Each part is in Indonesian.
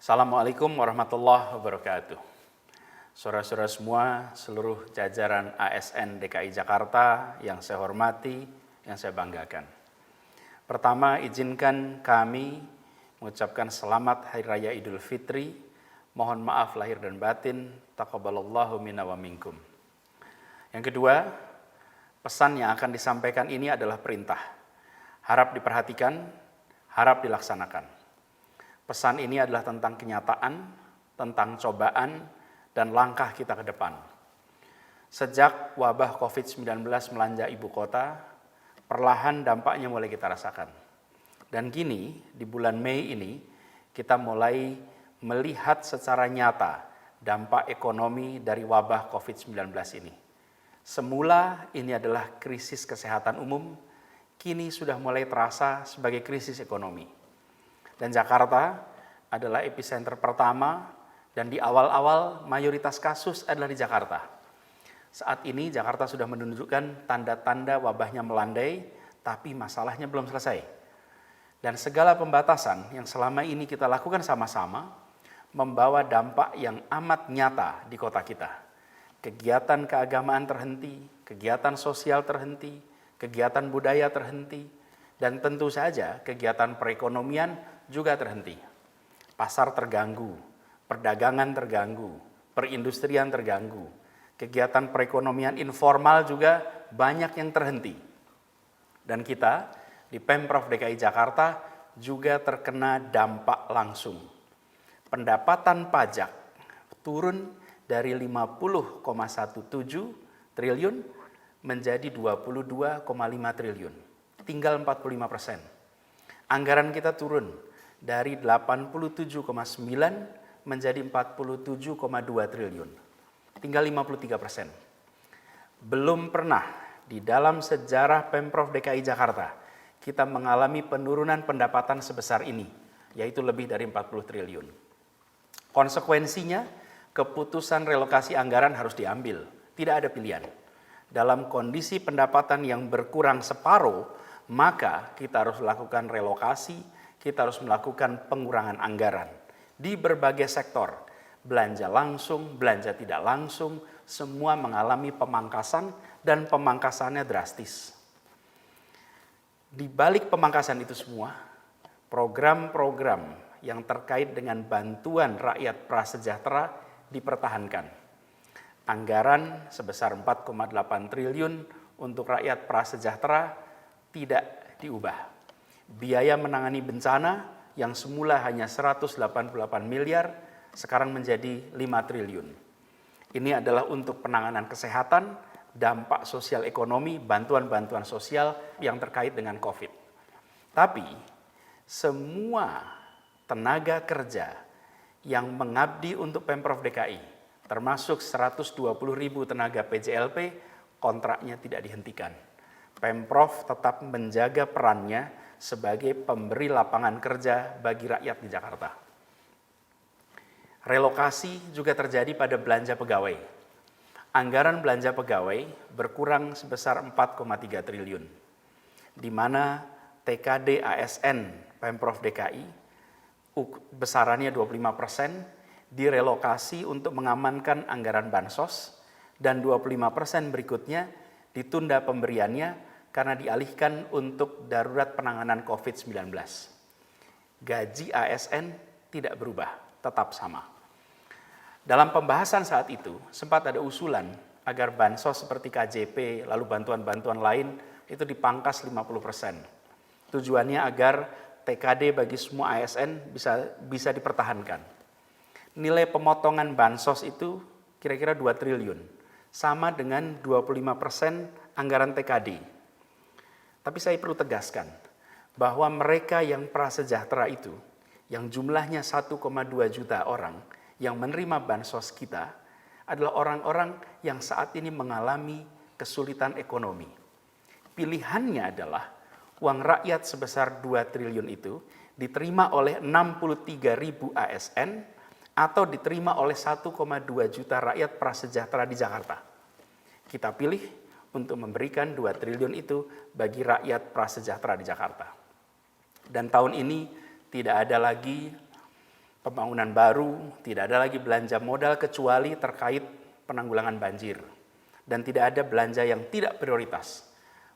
Assalamualaikum warahmatullahi wabarakatuh. Saudara-saudara semua, seluruh jajaran ASN DKI Jakarta yang saya hormati, yang saya banggakan. Pertama, izinkan kami mengucapkan selamat Hari Raya Idul Fitri. Mohon maaf lahir dan batin. Taqabbalallahu minna wa minkum. Yang kedua, pesan yang akan disampaikan ini adalah perintah. Harap diperhatikan, harap dilaksanakan. Pesan ini adalah tentang kenyataan, tentang cobaan, dan langkah kita ke depan. Sejak wabah COVID-19 melanda ibu kota, perlahan dampaknya mulai kita rasakan. Dan kini, di bulan Mei ini, kita mulai melihat secara nyata dampak ekonomi dari wabah COVID-19 ini. Semula ini adalah krisis kesehatan umum, kini sudah mulai terasa sebagai krisis ekonomi. Dan Jakarta adalah epicenter pertama dan di awal-awal mayoritas kasus adalah di Jakarta. Saat ini Jakarta sudah menunjukkan tanda-tanda wabahnya melandai, tapi masalahnya belum selesai. Dan segala pembatasan yang selama ini kita lakukan sama-sama membawa dampak yang amat nyata di kota kita. Kegiatan keagamaan terhenti, kegiatan sosial terhenti, kegiatan budaya terhenti, dan tentu saja kegiatan perekonomian juga terhenti. Pasar terganggu, perdagangan terganggu, perindustrian terganggu, kegiatan perekonomian informal juga banyak yang terhenti. Dan kita di Pemprov DKI Jakarta juga terkena dampak langsung. Pendapatan pajak turun dari 50,17 triliun menjadi 22,5 triliun, tinggal 45%. Anggaran kita turun dari 87,9 menjadi 47,2 triliun, tinggal 53%. Belum pernah di dalam sejarah Pemprov DKI Jakarta kita mengalami penurunan pendapatan sebesar ini, yaitu lebih dari 40 triliun. Konsekuensinya, keputusan relokasi anggaran harus diambil, tidak ada pilihan. Dalam kondisi pendapatan yang berkurang separuh, maka kita harus melakukan relokasi, kita harus melakukan pengurangan anggaran di berbagai sektor. Belanja langsung, belanja tidak langsung, semua mengalami pemangkasan dan pemangkasannya drastis. Di balik pemangkasan itu semua, program-program yang terkait dengan bantuan rakyat prasejahtera dipertahankan. Anggaran sebesar 4,8 triliun untuk rakyat prasejahtera tidak diubah. Biaya menangani bencana yang semula hanya 188 miliar, sekarang menjadi 5 triliun. Ini adalah untuk penanganan kesehatan, dampak sosial ekonomi, bantuan-bantuan sosial yang terkait dengan COVID. Tapi, semua tenaga kerja yang mengabdi untuk Pemprov DKI, termasuk 120.000 tenaga PJLP, kontraknya tidak dihentikan. Pemprov tetap menjaga perannya sebagai pemberi lapangan kerja bagi rakyat di Jakarta. Relokasi juga terjadi pada belanja pegawai. Anggaran belanja pegawai berkurang sebesar 4,3 triliun, di mana TKD ASN Pemprov DKI besarannya 25% direlokasi untuk mengamankan anggaran bansos, dan 25% berikutnya ditunda pemberiannya karena dialihkan untuk darurat penanganan COVID-19. Gaji ASN tidak berubah, tetap sama. Dalam pembahasan saat itu, sempat ada usulan agar bansos seperti KJP, lalu bantuan-bantuan lain itu dipangkas 50%. Tujuannya agar TKD bagi semua ASN bisa dipertahankan. Nilai pemotongan bansos itu kira-kira 2 triliun, sama dengan 25% anggaran TKD. Tapi saya perlu tegaskan bahwa mereka yang prasejahtera itu, yang jumlahnya 1,2 juta orang yang menerima bansos kita, adalah orang-orang yang saat ini mengalami kesulitan ekonomi. Pilihannya adalah uang rakyat sebesar 2 triliun itu diterima oleh 63.000 ASN atau diterima oleh 1,2 juta rakyat prasejahtera di Jakarta. Kita pilih untuk memberikan 2 triliun itu bagi rakyat prasejahtera di Jakarta. Dan tahun ini tidak ada lagi pembangunan baru, tidak ada lagi belanja modal kecuali terkait penanggulangan banjir. Dan tidak ada belanja yang tidak prioritas.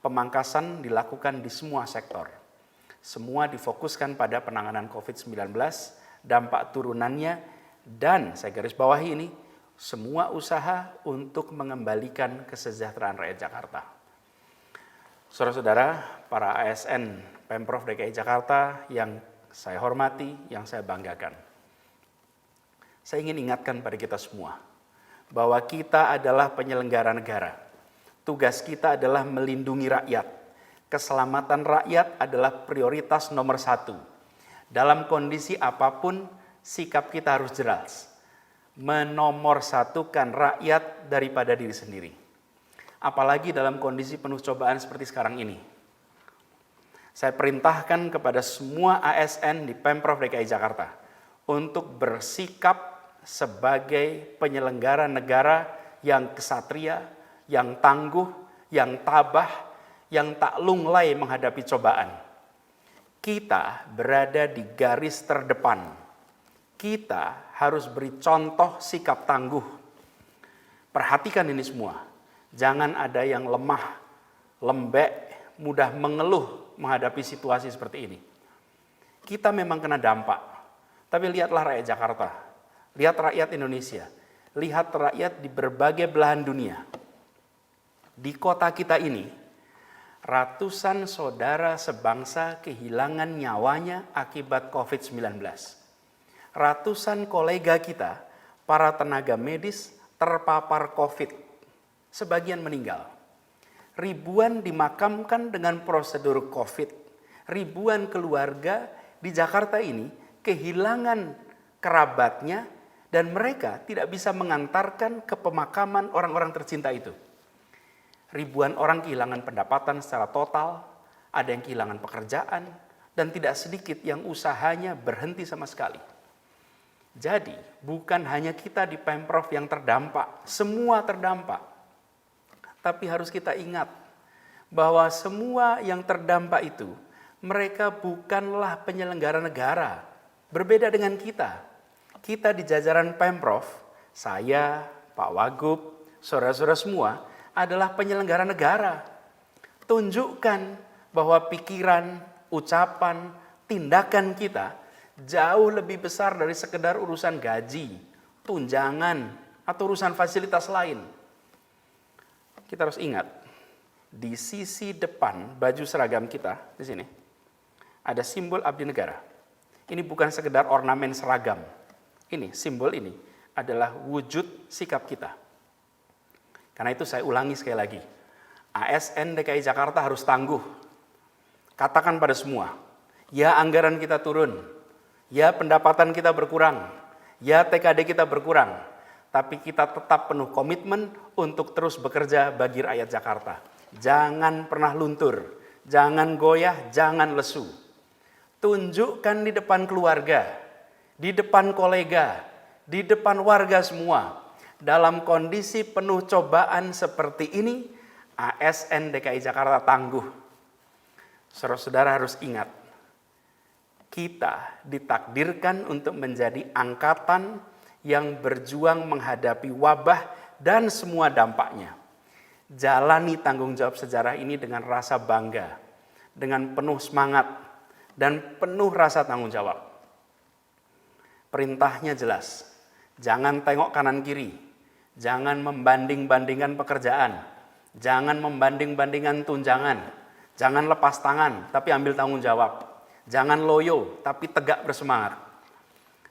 Pemangkasan dilakukan di semua sektor. Semua difokuskan pada penanganan COVID-19, dampak turunannya, dan saya garis bawahi ini, semua usaha untuk mengembalikan kesejahteraan rakyat Jakarta. Saudara-saudara, para ASN Pemprov DKI Jakarta yang saya hormati, yang saya banggakan. Saya ingin ingatkan pada kita semua, bahwa kita adalah penyelenggara negara. Tugas kita adalah melindungi rakyat. Keselamatan rakyat adalah prioritas nomor 1. Dalam kondisi apapun, sikap kita harus jelas. Menomorsatukan rakyat daripada diri sendiri. Apalagi dalam kondisi penuh cobaan seperti sekarang ini. Saya perintahkan kepada semua ASN di Pemprov DKI Jakarta untuk bersikap sebagai penyelenggara negara yang kesatria, yang tangguh, yang tabah, yang tak lunglai menghadapi cobaan. Kita berada di garis terdepan. Kita harus beri contoh sikap tangguh. Perhatikan ini semua. Jangan ada yang lemah, lembek, mudah mengeluh menghadapi situasi seperti ini. Kita memang kena dampak, tapi lihatlah rakyat Jakarta, lihat rakyat Indonesia, lihat rakyat di berbagai belahan dunia. Di kota kita ini, ratusan saudara sebangsa kehilangan nyawanya akibat COVID-19. Ratusan kolega kita, para tenaga medis terpapar COVID, sebagian meninggal. Ribuan dimakamkan dengan prosedur COVID. Ribuan keluarga di Jakarta ini kehilangan kerabatnya dan mereka tidak bisa mengantarkan ke pemakaman orang-orang tercinta itu. Ribuan orang kehilangan pendapatan secara total, ada yang kehilangan pekerjaan, dan tidak sedikit yang usahanya berhenti sama sekali. Jadi, bukan hanya kita di Pemprov yang terdampak, semua terdampak. Tapi harus kita ingat bahwa semua yang terdampak itu, mereka bukanlah penyelenggara negara. Berbeda dengan kita. Kita di jajaran Pemprov, saya, Pak Wagub, saudara-saudara semua, adalah penyelenggara negara. Tunjukkan bahwa pikiran, ucapan, tindakan kita jauh lebih besar dari sekedar urusan gaji, tunjangan, atau urusan fasilitas lain. Kita harus ingat, di sisi depan baju seragam kita, di sini, ada simbol abdi negara. Ini bukan sekedar ornamen seragam. Ini, simbol ini adalah wujud sikap kita. Karena itu saya ulangi sekali lagi, ASN DKI Jakarta harus tangguh. Katakan pada semua, ya anggaran kita turun, ya pendapatan kita berkurang, ya TKD kita berkurang, tapi kita tetap penuh komitmen untuk terus bekerja bagi rakyat Jakarta. Jangan pernah luntur, jangan goyah, jangan lesu. Tunjukkan di depan keluarga, di depan kolega, di depan warga semua. Dalam kondisi penuh cobaan seperti ini, ASN DKI Jakarta tangguh. Saudara-saudara harus ingat, kita ditakdirkan untuk menjadi angkatan yang berjuang menghadapi wabah dan semua dampaknya. Jalani tanggung jawab sejarah ini dengan rasa bangga, dengan penuh semangat, dan penuh rasa tanggung jawab. Perintahnya jelas, jangan tengok kanan kiri, jangan membanding-bandingkan pekerjaan, jangan membanding-bandingkan tunjangan, jangan lepas tangan tapi ambil tanggung jawab, jangan loyo tapi tegak bersemangat.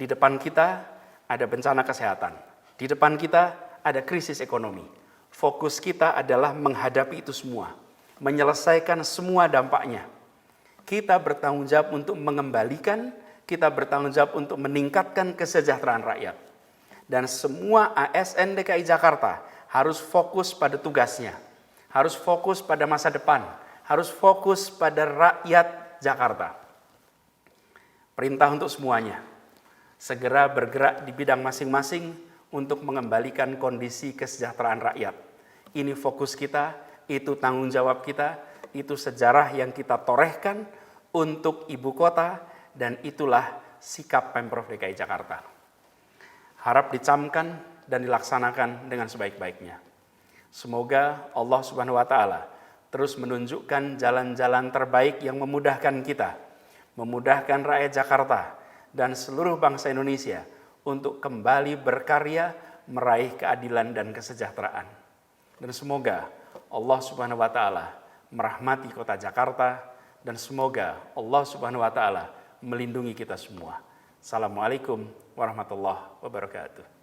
Di depan kita ada bencana kesehatan. Di depan kita ada krisis ekonomi. Fokus kita adalah menghadapi itu semua. Menyelesaikan semua dampaknya. Kita bertanggung jawab untuk mengembalikan, kita bertanggung jawab untuk meningkatkan kesejahteraan rakyat. Dan semua ASN DKI Jakarta harus fokus pada tugasnya. Harus fokus pada masa depan. Harus fokus pada rakyat Jakarta. Perintah untuk semuanya. Segera bergerak di bidang masing-masing untuk mengembalikan kondisi kesejahteraan rakyat. Ini fokus kita, itu tanggung jawab kita, itu sejarah yang kita torehkan untuk ibu kota, dan itulah sikap Pemprov DKI Jakarta. Harap dicamkan dan dilaksanakan dengan sebaik-baiknya. Semoga Allah Subhanahu wa Ta'ala terus menunjukkan jalan-jalan terbaik yang memudahkan kita, memudahkan rakyat Jakarta dan seluruh bangsa Indonesia untuk kembali berkarya meraih keadilan dan kesejahteraan. Dan semoga Allah Subhanahu wa Ta'ala merahmati kota Jakarta dan semoga Allah Subhanahu wa Ta'ala melindungi kita semua. Assalamualaikum warahmatullahi wabarakatuh.